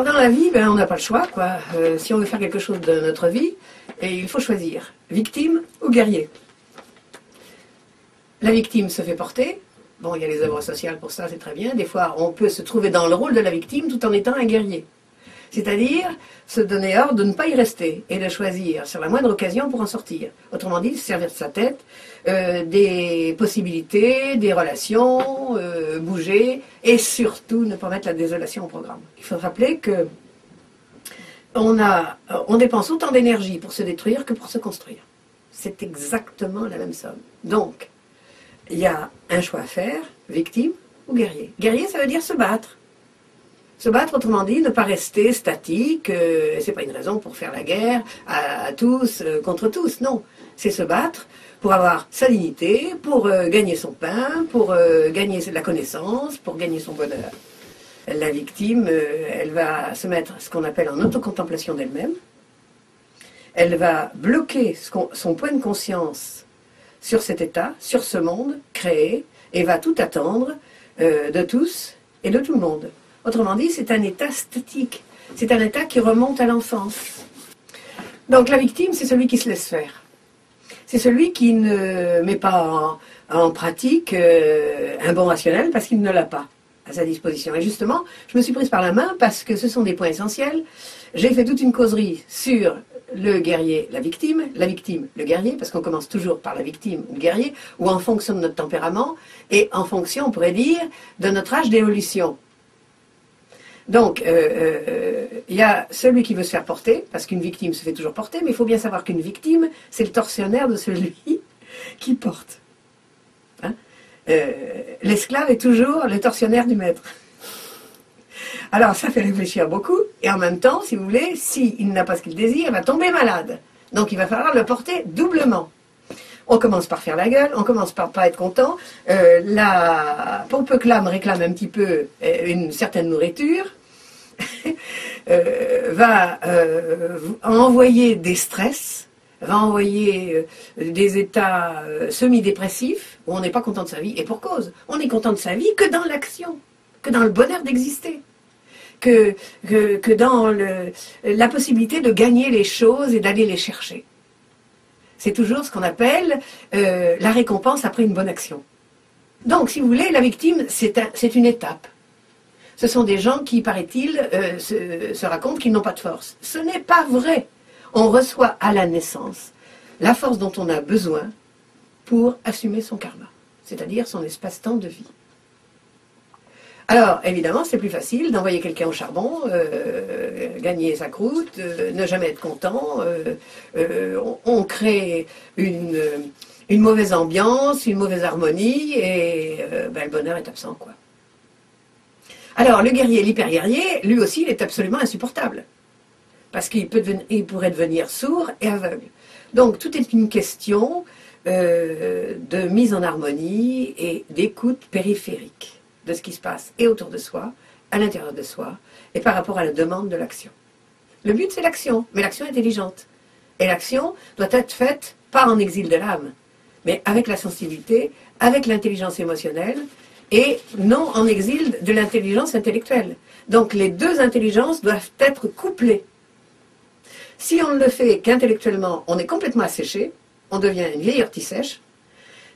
Alors dans la vie, ben, on n'a pas le choix, quoi. Si on veut faire quelque chose de notre vie, et il faut choisir, victime ou guerrier. La victime se fait porter. Bon, il y a les œuvres sociales pour ça, c'est très bien. Des fois, on peut se trouver dans le rôle de la victime tout en étant un guerrier. C'est-à-dire se donner ordre de ne pas y rester et de choisir sur la moindre occasion pour en sortir. Autrement dit, se servir de sa tête, des possibilités, des relations, bouger et surtout ne pas mettre la désolation au programme. Il faut rappeler que on dépense autant d'énergie pour se détruire que pour se construire. C'est exactement la même somme. Donc, il y a un choix à faire, victime ou guerrier. Guerrier, ça veut dire se battre. Se battre, autrement dit, ne pas rester statique, c'est pas une raison pour faire la guerre à tous, contre tous, non. C'est se battre pour avoir sa dignité, pour gagner son pain, pour gagner la connaissance, pour gagner son bonheur. La victime, elle va se mettre ce qu'on appelle en autocontemplation d'elle-même. Elle va bloquer son point de conscience sur cet état, sur ce monde créé, et va tout attendre de tous et de tout le monde. Autrement dit, c'est un état statique. C'est un état qui remonte à l'enfance. Donc la victime, c'est celui qui se laisse faire. C'est celui qui ne met pas en pratique un bon rationnel parce qu'il ne l'a pas à sa disposition. Et justement, je me suis prise par la main parce que ce sont des points essentiels. J'ai fait toute une causerie sur le guerrier, la victime, le guerrier, parce qu'on commence toujours par la victime ou le guerrier, ou en fonction de notre tempérament, et en fonction, on pourrait dire, de notre âge d'évolution. Donc, il y a celui qui veut se faire porter, parce qu'une victime se fait toujours porter, mais il faut bien savoir qu'une victime, c'est le tortionnaire de celui qui porte. Hein, l'esclave est toujours le tortionnaire du maître. Alors, ça fait réfléchir beaucoup, et en même temps, si vous voulez, s'il n'a pas ce qu'il désire, il va tomber malade. Donc, il va falloir le porter doublement. On commence par faire la gueule, on commence par pas être content. La pompe clame réclame un petit peu une certaine nourriture, va envoyer des stress, va envoyer des états semi-dépressifs où on n'est pas content de sa vie. Et pour cause, on est content de sa vie que dans l'action, que dans le bonheur d'exister. Que dans la possibilité de gagner les choses et d'aller les chercher. C'est toujours ce qu'on appelle la récompense après une bonne action. Donc, si vous voulez, la victime, c'est une étape. Ce sont des gens qui, paraît-il, se racontent qu'ils n'ont pas de force. Ce n'est pas vrai. On reçoit à la naissance la force dont on a besoin pour assumer son karma, c'est-à-dire son espace-temps de vie. Alors, évidemment, c'est plus facile d'envoyer quelqu'un au charbon, gagner sa croûte, ne jamais être content. On crée une mauvaise ambiance, une mauvaise harmonie, et le bonheur est absent, quoi. Alors, le guerrier, l'hyper-guerrier, lui aussi, il est absolument insupportable. Parce qu'il pourrait devenir sourd et aveugle. Donc, tout est une question de mise en harmonie et d'écoute périphérique de ce qui se passe et autour de soi, à l'intérieur de soi, et par rapport à la demande de l'action. Le but, c'est l'action, mais l'action intelligente. Et l'action doit être faite, pas en exil de l'âme, mais avec la sensibilité, avec l'intelligence émotionnelle, et non en exil de l'intelligence intellectuelle. Donc les deux intelligences doivent être couplées. Si on ne le fait qu'intellectuellement, on est complètement asséché, on devient une vieille ortie sèche.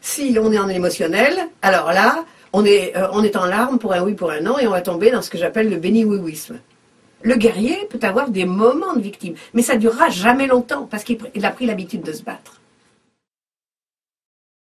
Si on est en émotionnel, alors là, on est en larmes pour un oui, pour un non, et on va tomber dans ce que j'appelle le béni-oui-ouisme. Le guerrier peut avoir des moments de victime, mais ça ne durera jamais longtemps, parce qu'il a pris l'habitude de se battre.